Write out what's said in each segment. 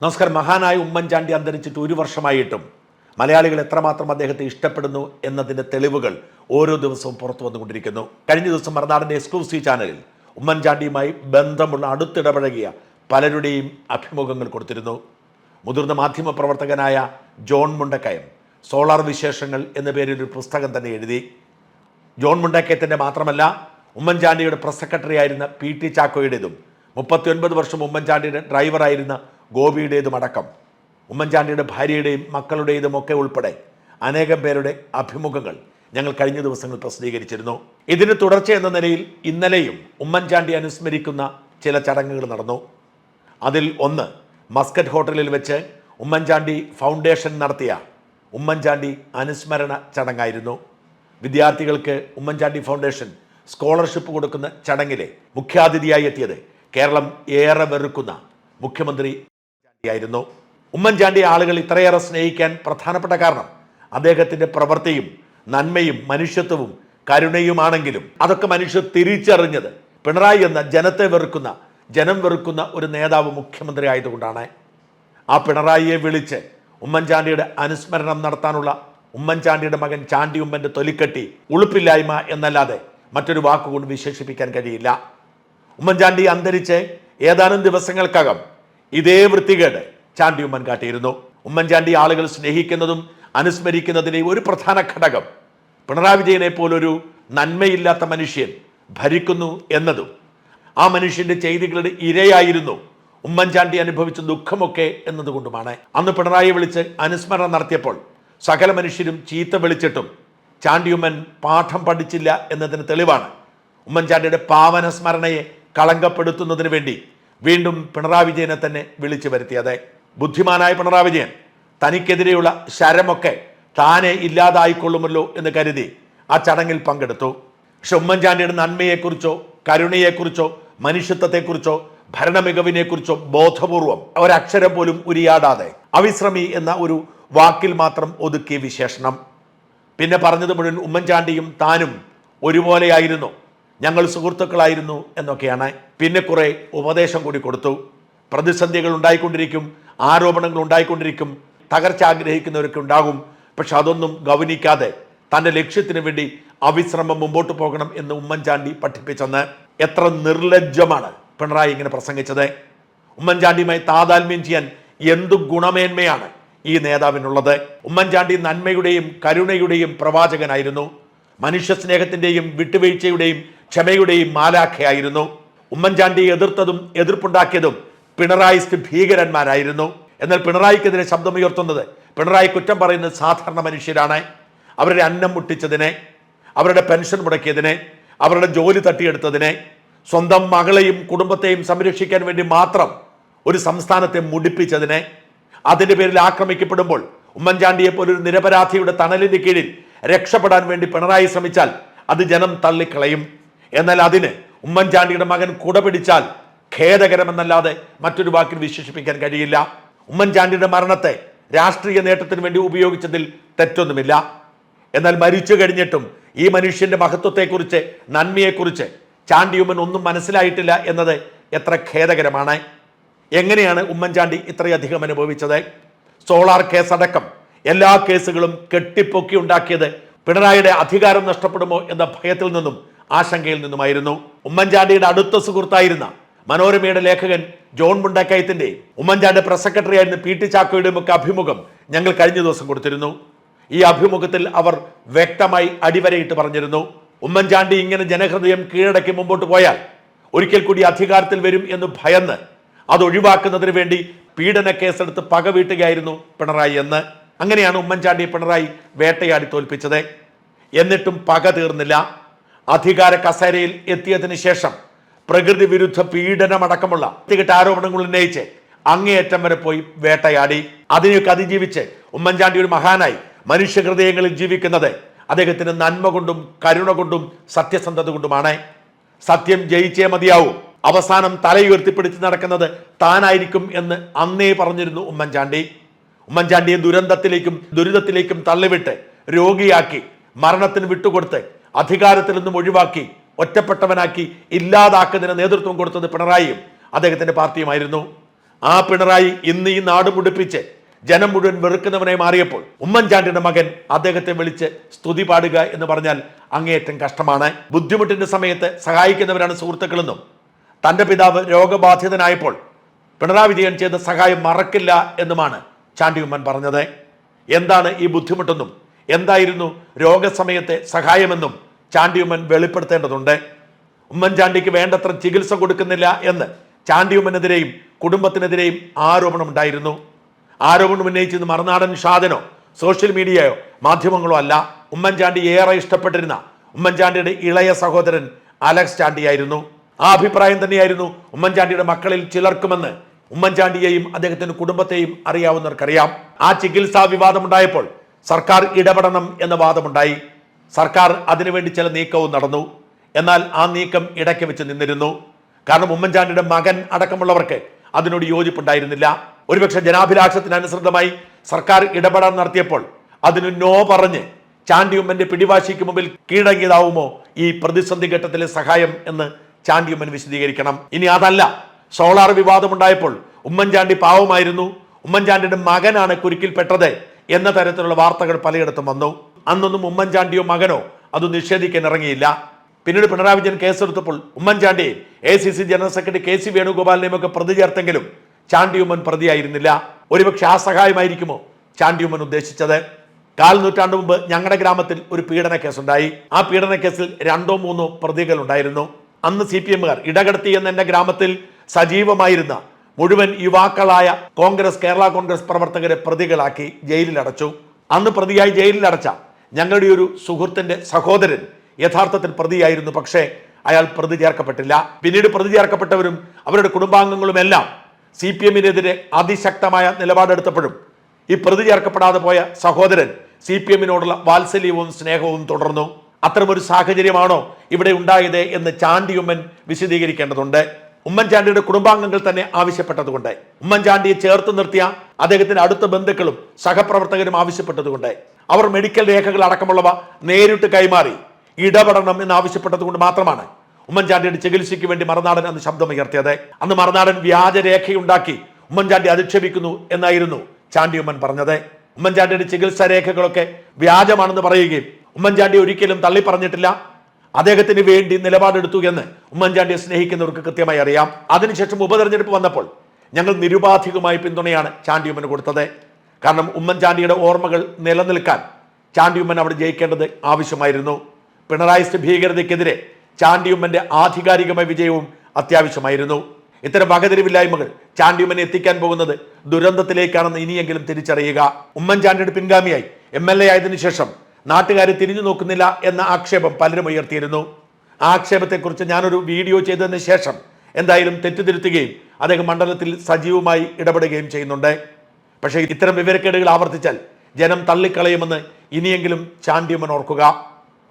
നമസ്കാരം. മഹാനായ ഉമ്മൻചാണ്ടി അന്തരിച്ചിട്ട് ഒരു വർഷമായിട്ടും മലയാളികൾ എത്രമാത്രം അദ്ദേഹത്തെ ഇഷ്ടപ്പെടുന്നു എന്നതിൻ്റെ തെളിവുകൾ ഓരോ ദിവസവും പുറത്തു വന്നുകൊണ്ടിരിക്കുന്നു. കഴിഞ്ഞ ദിവസം മറുനാടിൻ്റെ എക്സ്ക്ലൂസീവ് ചാനലിൽ ഉമ്മൻചാണ്ടിയുമായി ബന്ധമുള്ള അടുത്തിടപഴകിയ പലരുടെയും അഭിമുഖങ്ങൾ കൊടുത്തിരുന്നു. മുതിർന്ന മാധ്യമ പ്രവർത്തകനായ ജോൺ മുണ്ടക്കയം സോളാർ വിശേഷങ്ങൾ എന്ന പേരിൽ ഒരു പുസ്തകം തന്നെ എഴുതി. ജോൺ മുണ്ടക്കയത്തിൻ്റെ മാത്രമല്ല, ഉമ്മൻചാണ്ടിയുടെ പ്രസ് സെക്രട്ടറി ആയിരുന്ന PT ചാക്കോയുടേതും 39 വർഷം ഉമ്മൻചാണ്ടിയുടെ ഡ്രൈവറായിരുന്ന ഗോപിയുടേതുമടക്കം ഉമ്മൻചാണ്ടിയുടെ ഭാര്യയുടെയും മക്കളുടേതുമൊക്കെ ഉൾപ്പെടെ അനേകം പേരുടെ അഭിമുഖങ്ങൾ ഞങ്ങൾ കഴിഞ്ഞ ദിവസങ്ങൾ പ്രസിദ്ധീകരിച്ചിരുന്നു. ഇതിന് തുടർച്ച എന്ന നിലയിൽ ഇന്നലെയും ഉമ്മൻചാണ്ടി അനുസ്മരിക്കുന്ന ചില ചടങ്ങുകൾ നടന്നു. അതിൽ ഒന്ന് മസ്കറ്റ് ഹോട്ടലിൽ വെച്ച് ഉമ്മൻചാണ്ടി ഫൗണ്ടേഷൻ നടത്തിയ ഉമ്മൻചാണ്ടി അനുസ്മരണ ചടങ്ങായിരുന്നു. വിദ്യാർത്ഥികൾക്ക് ഉമ്മൻചാണ്ടി ഫൗണ്ടേഷൻ സ്കോളർഷിപ്പ് കൊടുക്കുന്ന ചടങ്ങിലെ മുഖ്യാതിഥിയായി എത്തിയത് കേരളം ഏറെ വെറുക്കുന്ന മുഖ്യമന്ത്രി ആയിരുന്നു. ഉമ്മൻചാണ്ടി ആളുകൾ ഇത്രയേറെ സ്നേഹിക്കാൻ പ്രധാനപ്പെട്ട കാരണം അദ്ദേഹത്തിൻ്റെ പ്രവൃത്തിയും നന്മയും മനുഷ്യത്വവും കരുണയുമാണെങ്കിലും അതൊക്കെ മനുഷ്യർ തിരിച്ചറിഞ്ഞത് പിണറായി എന്ന ജനത്തെ വെറുക്കുന്ന, ജനം വെറുക്കുന്ന ഒരു നേതാവ് മുഖ്യമന്ത്രി ആയതുകൊണ്ടാണ്. ആ പിണറായിയെ വിളിച്ച് ഉമ്മൻചാണ്ടിയുടെ അനുസ്മരണം നടത്താനുള്ള ഉമ്മൻചാണ്ടിയുടെ മകൻ ചാണ്ടി ഉമ്മൻ്റെ തൊലിക്കെട്ടി ഉളുപ്പില്ലായ്മ എന്നല്ലാതെ മറ്റൊരു വാക്കുകൊണ്ട് വിശേഷിപ്പിക്കാൻ കഴിയില്ല. ഉമ്മൻചാണ്ടി അന്തരിച്ച് ഏതാനും ദിവസങ്ങൾക്കകം ഇതേ വൃത്തികേട് ചാണ്ടി ഉമ്മൻ കാട്ടിയിരുന്നു. ഉമ്മൻചാണ്ടി ആളുകൾ സ്നേഹിക്കുന്നതും അനുസ്മരിക്കുന്നതിലെ ഒരു പ്രധാന ഘടകം പിണറായി വിജയനെ പോലൊരു നന്മയില്ലാത്ത മനുഷ്യൻ ഭരിക്കുന്നു എന്നതും ആ മനുഷ്യന്റെ ചെയ്തികളുടെ ഇരയായിരുന്നു ഉമ്മൻചാണ്ടി അനുഭവിച്ച ദുഃഖമൊക്കെ എന്നതുകൊണ്ടുമാണ്. അന്ന് പിണറായി വിളിച്ച് അനുസ്മരണം നടത്തിയപ്പോൾ സകല മനുഷ്യരും ചീത്ത വിളിച്ചിട്ടും ചാണ്ടിയുമ്മൻ പാഠം പഠിച്ചില്ല എന്നതിന് തെളിവാണ് ഉമ്മൻചാണ്ടിയുടെ പാവന സ്മരണയെ കളങ്കപ്പെടുത്തുന്നതിന് വേണ്ടി വീണ്ടും പിണറായി വിജയനെ തന്നെ വിളിച്ചു വരുത്തിയത്. ബുദ്ധിമാനായ പിണറായി വിജയൻ തനിക്കെതിരെയുള്ള ശരമൊക്കെ താനെ ഇല്ലാതായിക്കൊള്ളുമല്ലോ എന്ന് കരുതി ആ ചടങ്ങിൽ പങ്കെടുത്തു. പക്ഷെ ഉമ്മൻചാണ്ടിയുടെ നന്മയെക്കുറിച്ചോ കരുണയെക്കുറിച്ചോ മനുഷ്യത്വത്തെക്കുറിച്ചോ ഭരണ മികവിനെക്കുറിച്ചോ ബോധപൂർവം ഒരക്ഷരം പോലും ഉരിയാടാതെ അവിശ്രമി എന്ന ഒരു വാക്കിൽ മാത്രം ഒതുക്കിയ വിശേഷണം. പിന്നെ പറഞ്ഞത് മുഴുവൻ ഉമ്മൻചാണ്ടിയും താനും ഒരുപോലെയായിരുന്നു, ഞങ്ങൾ സുഹൃത്തുക്കളായിരുന്നു എന്നൊക്കെയാണ്. പിന്നെ കുറെ ഉപദേശം കൂടി കൊടുത്തു. പ്രതിസന്ധികൾ ഉണ്ടായിക്കൊണ്ടിരിക്കും, ആരോപണങ്ങൾ ഉണ്ടായിക്കൊണ്ടിരിക്കും, തകർച്ച ആഗ്രഹിക്കുന്നവരൊക്കെ ഉണ്ടാകും. പക്ഷെ അതൊന്നും ഗൗനിക്കാതെ തൻ്റെ ലക്ഷ്യത്തിന് വേണ്ടി അവിശ്രമം മുമ്പോട്ട് പോകണം എന്ന് ഉമ്മൻചാണ്ടി പഠിപ്പിച്ചെന്ന്. എത്ര നിർലജ്ജമാണ് പിണറായി ഇങ്ങനെ പ്രസംഗിച്ചത്. ഉമ്മൻചാണ്ടിയുമായി താതാത്മ്യം ചെയ്യാൻ എന്തു ഗുണമേന്മയാണ് ഈ നേതാവിനുള്ളത്. ഉമ്മൻചാണ്ടി നന്മയുടെയും കരുണയുടെയും പ്രവാചകനായിരുന്നു. മനുഷ്യ സ്നേഹത്തിൻ്റെയും വിട്ടുവീഴ്ചയുടെയും ക്ഷമയുടെയും മാലാഖയായിരുന്നു. ഉമ്മൻചാണ്ടി എതിർത്തതും എതിർപ്പുണ്ടാക്കിയതും പിണറായിസ്റ്റ് ഭീകരന്മാരായിരുന്നു. എന്നാൽ പിണറായിക്കെതിരെ ശബ്ദമുയർത്തുന്നത്, പിണറായി കുറ്റം പറയുന്നത് സാധാരണ മനുഷ്യരാണ്. അവരുടെ അന്നം മുട്ടിച്ചതിനെ, അവരുടെ പെൻഷൻ മുടക്കിയതിനെ, അവരുടെ ജോലി തട്ടിയെടുത്തതിനെ, സ്വന്തം മകളെയും കുടുംബത്തെയും സംരക്ഷിക്കാൻ വേണ്ടി മാത്രം ഒരു സംസ്ഥാനത്തെ മുടിപ്പിച്ചതിനെ, അതിൻ്റെ പേരിൽ ആക്രമിക്കപ്പെടുമ്പോൾ ഉമ്മൻചാണ്ടിയെ പോലൊരു നിരപരാധിയുടെ തണലിന് കീഴിൽ രക്ഷപ്പെടാൻ വേണ്ടി പിണറായി ശ്രമിച്ചാൽ അത് ജനം തള്ളിക്കളയും. എന്നാൽ അതിന് ഉമ്മൻചാണ്ടിയുടെ മകൻ കുട പിടിച്ചാൽ ഖേദകരമെന്നല്ലാതെ മറ്റൊരു വാക്കിൽ വിശേഷിപ്പിക്കാൻ കഴിയില്ല. ഉമ്മൻചാണ്ടിയുടെ മരണത്തെ രാഷ്ട്രീയ നേട്ടത്തിന് വേണ്ടി ഉപയോഗിച്ചതിൽ തെറ്റൊന്നുമില്ല. എന്നാൽ മരിച്ചു കഴിഞ്ഞിട്ടും ഈ മനുഷ്യന്റെ മഹത്വത്തെക്കുറിച്ച്, നന്മയെക്കുറിച്ച് ചാണ്ടിയുമ്മൻ ഒന്നും മനസ്സിലായിട്ടില്ല എന്നത് എത്ര ഖേദകരമാണ്. എങ്ങനെയാണ് ഉമ്മൻചാണ്ടി ഇത്രയധികം അനുഭവിച്ചത്? സോളാർ കേസടക്കം എല്ലാ കേസുകളും കെട്ടിപ്പൊക്കി ഉണ്ടാക്കിയത് പിണറായിയുടെ അധികാരം നഷ്ടപ്പെടുമോ എന്ന ഭയത്തിൽ നിന്നും ആശങ്കയിൽ നിന്നുമായിരുന്നു. ഉമ്മൻചാണ്ടിയുടെ അടുത്ത സുഹൃത്തായിരുന്ന മനോരമയുടെ ലേഖകൻ ജോൺ മുണ്ടക്കയത്തിന്റെ ഉമ്മൻചാണ്ടി പ്രസ് സെക്രട്ടറി ആയിരുന്ന PT ചാക്കോയുടെയും ഒക്കെ അഭിമുഖം ഞങ്ങൾ കഴിഞ്ഞ ദിവസം കൊടുത്തിരുന്നു. ഈ അഭിമുഖത്തിൽ അവർ വ്യക്തമായി അടിവരയിട്ട് പറഞ്ഞിരുന്നു, ഉമ്മൻചാണ്ടി ഇങ്ങനെ ജനഹൃദയം കീഴടക്കി മുമ്പോട്ട് പോയാൽ ഒരിക്കൽ കൂടി അധികാരത്തിൽ വരും എന്ന് ഭയന്ന് അത് ഒഴിവാക്കുന്നതിന് വേണ്ടി പീഡന കേസെടുത്ത് പക വീട്ടുകയായിരുന്നു പിണറായി എന്ന്. അങ്ങനെയാണ് ഉമ്മൻചാണ്ടി പിണറായി വേട്ടയാടി തോൽപ്പിച്ചത്. എന്നിട്ടും പക തീർന്നില്ല. അധികാര കസേരയിൽ എത്തിയതിനു ശേഷം പ്രകൃതി വിരുദ്ധ പീഡനമടക്കമുള്ള വ്യക്തിഗത ആരോപണങ്ങൾ ഉന്നയിച്ച് അങ്ങേയറ്റം വരെ പോയി വേട്ടയാടി. അതിനെയൊക്കെ അതിജീവിച്ച് ഉമ്മൻചാണ്ടി ഒരു മഹാനായി മനുഷ്യഹൃദയങ്ങളിൽ ജീവിക്കുന്നത് അദ്ദേഹത്തിന് നന്മ കൊണ്ടും കരുണ കൊണ്ടും സത്യസന്ധത കൊണ്ടുമാണ്. സത്യം ജയിച്ചേ മതിയാവും, അവസാനം തലയുയർത്തിപ്പിടിച്ച് നടക്കുന്നത് താനായിരിക്കും എന്ന് അന്നേ പറഞ്ഞിരുന്നു ഉമ്മൻചാണ്ടി. ഉമ്മൻചാണ്ടിയെ ദുരിതത്തിലേക്കും തള്ളിവിട്ട് രോഗിയാക്കി മരണത്തിന് വിട്ടുകൊടുത്ത് അധികാരത്തിൽ നിന്നും ഒഴിവാക്കി ഒറ്റപ്പെട്ടവനാക്കി ഇല്ലാതാക്കുന്നതിന് നേതൃത്വം കൊടുത്തത് പിണറായിയും അദ്ദേഹത്തിന്റെ പാർട്ടിയുമായിരുന്നു. ആ പിണറായി ഇന്ന് ഈ നാട് മുടിപ്പിച്ച് ജനം മുഴുവൻ വെറുക്കുന്നവനെ മാറിയപ്പോൾ ഉമ്മൻചാണ്ടിയുടെ മകൻ അദ്ദേഹത്തെ വിളിച്ച് സ്തുതി പാടുക എന്ന് പറഞ്ഞാൽ അങ്ങേയറ്റം കഷ്ടമാണ്. ബുദ്ധിമുട്ടിന്റെ സമയത്ത് സഹായിക്കുന്നവരാണ് സുഹൃത്തുക്കളെന്നും തന്റെ പിതാവ് രോഗബാധിതനായപ്പോൾ പിണറായി വിജയൻ ചെയ്ത സഹായം മറക്കില്ല എന്നുമാണ് ചാണ്ടി ഉമ്മൻ പറഞ്ഞത്. എന്താണ് ഈ ബുദ്ധിമുട്ടെന്നും എന്തായിരുന്നു രോഗസമയത്തെ സഹായമെന്നും ചാണ്ടി ഉമ്മൻ വെളിപ്പെടുത്തേണ്ടതുണ്ട്. ഉമ്മൻചാണ്ടിക്ക് വേണ്ടത്ര ചികിത്സ കൊടുക്കുന്നില്ല എന്ന് ചാണ്ടി ഉമ്മനെതിരെയും കുടുംബത്തിനെതിരെയും ആരോപണമുണ്ടായിരുന്നു. ആരോപണം ഉന്നയിച്ചത് മറുനാടൻ ഷാജനോ സോഷ്യൽ മീഡിയയോ മാധ്യമങ്ങളോ അല്ല. ഉമ്മൻചാണ്ടി ഏറെ ഇഷ്ടപ്പെട്ടിരുന്ന ഉമ്മൻചാണ്ടിയുടെ ഇളയ സഹോദരൻ അലക്സ് ചാണ്ടിയായിരുന്നു. ആ അഭിപ്രായം തന്നെയായിരുന്നു ഉമ്മൻചാണ്ടിയുടെ മക്കളിൽ ചിലർക്കുമെന്ന് ഉമ്മൻചാണ്ടിയെയും അദ്ദേഹത്തിന്റെ കുടുംബത്തെയും അറിയാവുന്നവർക്കറിയാം. ആ ചികിത്സാ വിവാദമുണ്ടായപ്പോൾ സർക്കാർ ഇടപെടണം എന്ന വാദമുണ്ടായി. സർക്കാർ അതിനുവേണ്ടി ചില നീക്കവും നടന്നു. എന്നാൽ ആ നീക്കം ഇടയ്ക്ക് വെച്ച് നിന്നിരുന്നു. കാരണം ഉമ്മൻചാണ്ടിയുടെ മകൻ അടക്കമുള്ളവർക്ക് അതിനോട് യോജിപ്പുണ്ടായിരുന്നില്ല. ഒരുപക്ഷെ ജനാഭിലാഷത്തിനനുസൃതമായി സർക്കാർ ഇടപെടാൻ നടത്തിയപ്പോൾ അതിന് നോ പറഞ്ഞ് ചാണ്ടി ഉമ്മന്റെ പിടിവാശിക്ക് മുമ്പിൽ കീഴടങ്ങിയതാവുമോ ഈ പ്രതിസന്ധി ഘട്ടത്തിലെ സഹായം എന്ന് ചാണ്ടി ഉമ്മൻ വിശദീകരിക്കണം. ഇനി അതല്ല, സോളാർ വിവാദമുണ്ടായപ്പോൾ ഉമ്മൻചാണ്ടി പാവമായിരുന്നു, ഉമ്മൻചാണ്ടിയുടെ മകനാണ് കുരുക്കിൽപ്പെട്ടത് എന്ന തരത്തിലുള്ള വാർത്തകൾ പലയിടത്തും വന്നു. അന്നൊന്നും ഉമ്മൻചാണ്ടിയോ മകനോ അത് നിഷേധിക്കാൻ ഇറങ്ങിയില്ല. പിന്നീട് പിണറായി വിജയൻ കേസെടുത്തപ്പോൾ ഉമ്മൻചാണ്ടിയെ ACC ജനറൽ സെക്രട്ടറി KC വേണുഗോപാലിനെയും ഒക്കെ പ്രതി ചേർത്തെങ്കിലും ചാണ്ടി ഉമ്മൻ പ്രതിയായിരുന്നില്ല. ഒരുപക്ഷെ ആ സഹായമായിരിക്കുമോ ചാണ്ടി ഉമ്മൻ ഉദ്ദേശിച്ചത്. 1/4 നൂറ്റാണ്ട് മുമ്പ് ഞങ്ങളുടെ ഗ്രാമത്തിൽ ഒരു പീഡന കേസുണ്ടായി. ആ പീഡന കേസിൽ 2 or 3 പ്രതികൾ ഉണ്ടായിരുന്നു. അന്ന് CPMകാർ ഇടകടത്തി എന്ന എന്റെ ഗ്രാമത്തിൽ സജീവമായിരുന്ന മുഴുവൻ യുവാക്കളായ കേരള കോൺഗ്രസ് പ്രവർത്തകരെ പ്രതികളാക്കി ജയിലിലടച്ചു. അന്ന് പ്രതിയായി ജയിലിലടച്ച ഞങ്ങളുടെ ഒരു സുഹൃത്തിന്റെ സഹോദരൻ യഥാർത്ഥത്തിൽ പ്രതിയായിരുന്നു. പക്ഷേ അയാൾ പ്രതി ചേർക്കപ്പെട്ടില്ല. പിന്നീട് പ്രതി ചേർക്കപ്പെട്ടവരും അവരുടെ കുടുംബാംഗങ്ങളുമെല്ലാം CPMനെതിരെ അതിശക്തമായ നിലപാടെടുത്തപ്പോഴും ഈ പ്രതി ചേർക്കപ്പെടാതെ പോയ സഹോദരൻ CPMനോടുള്ള വാത്സല്യവും സ്നേഹവും തുടർന്നു. അത്തരമൊരു സാഹചര്യമാണോ ഇവിടെ ഉണ്ടായത് എന്ന് ചാണ്ടി ഉമ്മൻ വിശദീകരിക്കേണ്ടതുണ്ട്. ഉമ്മൻചാണ്ടിയുടെ കുടുംബാംഗങ്ങൾ തന്നെ ആവശ്യപ്പെട്ടതുകൊണ്ട്, ഉമ്മൻചാണ്ടിയെ ചേർത്ത് നിർത്തിയ അദ്ദേഹത്തിന്റെ അടുത്ത ബന്ധുക്കളും സഹപ്രവർത്തകരും ആവശ്യപ്പെട്ടതുകൊണ്ട്, അവർ മെഡിക്കൽ രേഖകൾ അടക്കമുള്ളവ നേരിട്ട് കൈമാറി ഇടപെടണം എന്ന് ആവശ്യപ്പെട്ടതുകൊണ്ട് മാത്രമാണ് ഉമ്മൻചാണ്ടിയുടെ ചികിത്സയ്ക്ക് വേണ്ടി മറുനാടൻ അന്ന് ശബ്ദമുയർത്തിയത്. അന്ന് മറുനാടൻ വ്യാജരേഖയുണ്ടാക്കി ഉമ്മൻചാണ്ടി അധിക്ഷേപിക്കുന്നു എന്നായിരുന്നു ചാണ്ടി ഉമ്മൻ പറഞ്ഞത്. ഉമ്മൻചാണ്ടിയുടെ ചികിത്സാ രേഖകളൊക്കെ വ്യാജമാണെന്ന് പറയുകയും ഉമ്മൻചാണ്ടി ഒരിക്കലും തള്ളി പറഞ്ഞിട്ടില്ല. അദ്ദേഹത്തിന് വേണ്ടി നിലപാടെടുത്തു എന്ന് ഉമ്മൻചാണ്ടിയെ സ്നേഹിക്കുന്നവർക്ക് കൃത്യമായി അറിയാം. അതിനുശേഷം ഉപതെരഞ്ഞെടുപ്പ് വന്നപ്പോൾ ഞങ്ങൾ നിരുപാധികമായ പിന്തുണയാണ് ചാണ്ടി ഉമ്മന് കൊടുത്തത്. കാരണം ഉമ്മൻചാണ്ടിയുടെ ഓർമ്മകൾ നിലനിൽക്കാൻ ചാണ്ടി ഉമ്മൻ അവിടെ ജയിക്കേണ്ടത് ആവശ്യമായിരുന്നു. പിണറായി ഭീകരതയ്ക്കെതിരെ ചാണ്ടി ഉമ്മന്റെ ആധികാരികമായ വിജയവും അത്യാവശ്യമായിരുന്നു. ഇത്തരം വകതിരിവില്ലായ്മകൾ ചാണ്ടി ഉമ്മനെ എത്തിക്കാൻ പോകുന്നത് ദുരന്തത്തിലേക്കാണെന്ന് ഇനിയെങ്കിലും തിരിച്ചറിയുക. ഉമ്മൻചാണ്ടിയുടെ പിൻഗാമിയായി MLA ആയതിനു ശേഷം നാട്ടുകാരെ തിരിഞ്ഞു നോക്കുന്നില്ല എന്ന ആക്ഷേപം പലരും ഉയർത്തിയിരുന്നു. ആ ആക്ഷേപത്തെക്കുറിച്ച് ഞാനൊരു വീഡിയോ ചെയ്തതിന് ശേഷം എന്തായാലും തെറ്റുതിരുത്തുകയും അദ്ദേഹം മണ്ഡലത്തിൽ സജീവമായി ഇടപെടുകയും ചെയ്യുന്നുണ്ട്. പക്ഷേ ഇത്തരം വിവരക്കേടുകൾ ആവർത്തിച്ചാൽ ജനം തള്ളിക്കളയുമെന്ന് ഇനിയെങ്കിലും ചാണ്ടി ഉമ്മൻ ഓർക്കുക.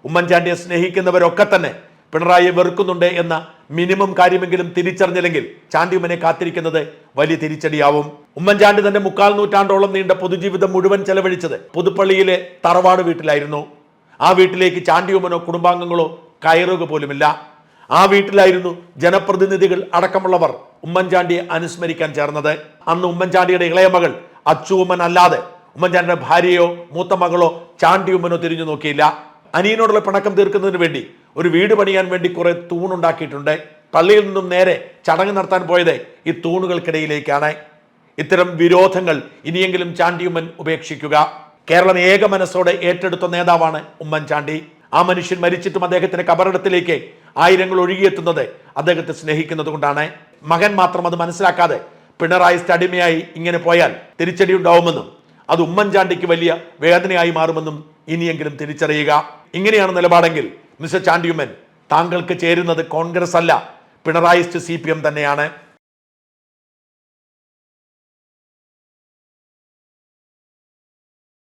ഉമ്മൻചാണ്ടിയെ സ്നേഹിക്കുന്നവരൊക്കെ തന്നെ പിണറായിയെ വെറുക്കുന്നുണ്ട് എന്ന മിനിമം കാര്യമെങ്കിലും തിരിച്ചറിഞ്ഞില്ലെങ്കിൽ ചാണ്ടി ഉമ്മനെ കാത്തിരിക്കുന്നത് വലിയ തിരിച്ചടിയാവും. ഉമ്മൻചാണ്ടി തന്റെ 1/4 നൂറ്റാണ്ടോളം നീണ്ട പൊതുജീവിതം മുഴുവൻ ചെലവഴിച്ചത് പുതുപ്പള്ളിയിലെ തറവാട് വീട്ടിലായിരുന്നു. ആ വീട്ടിലേക്ക് ചാണ്ടി ഉമ്മനോ കുടുംബാംഗങ്ങളോ കയറുക പോലുമില്ല. ആ വീട്ടിലായിരുന്നു ജനപ്രതിനിധികൾ അടക്കമുള്ളവർ ഉമ്മൻചാണ്ടിയെ അനുസ്മരിക്കാൻ ചേർന്നത്. അന്ന് ഉമ്മൻചാണ്ടിയുടെ ഇളയ മകൾ അച്ചു ഉമ്മൻ അല്ലാതെ ഉമ്മൻചാണ്ടിയുടെ ഭാര്യയോ മൂത്ത മകളോ ചാണ്ടി ഉമ്മനോ തിരിഞ്ഞു നോക്കിയില്ല. അനിയനോടുള്ള പിണക്കം തീർക്കുന്നതിന് വേണ്ടി ഒരു വീട് പണിയാൻ വേണ്ടി കുറെ തൂണുണ്ടാക്കിയിട്ടുണ്ട്. പള്ളിയിൽ നിന്നും നേരെ ചടങ്ങ് നടത്താൻ പോയത് ഈ തൂണുകൾക്കിടയിലേക്കാണ്. ഇത്തരം വിരോധങ്ങൾ ഇനിയെങ്കിലും ചാണ്ടി ഉമ്മൻ ഉപേക്ഷിക്കുക. കേരളം ഏക മനസ്സോടെ ഏറ്റെടുത്ത നേതാവാണ് ഉമ്മൻചാണ്ടി. ആ മനുഷ്യൻ മരിച്ചിട്ടും അദ്ദേഹത്തിന്റെ കബറിടത്തിലേക്ക് ആയിരങ്ങൾ ഒഴുകിയെത്തുന്നത് അദ്ദേഹത്തെ സ്നേഹിക്കുന്നത് കൊണ്ടാണ്. മകൻ മാത്രം അത് മനസ്സിലാക്കാതെ പിണറായി അടിമയായി ഇങ്ങനെ പോയാൽ തിരിച്ചടി ഉണ്ടാവുമെന്നും അത് ഉമ്മൻചാണ്ടിക്ക് വലിയ വേദനയായി മാറുമെന്നും ഇനിയെങ്കിലും തിരിച്ചറിയുക. ഇങ്ങനെയാണ് നിലപാടെങ്കിൽ മിസ്റ്റർ ചാണ്ടി ഉമ്മൻ, താങ്കൾക്ക് ചേരുന്നത് കോൺഗ്രസ് അല്ല, പിണറായിസ്റ്റ് CPM തന്നെയാണ്.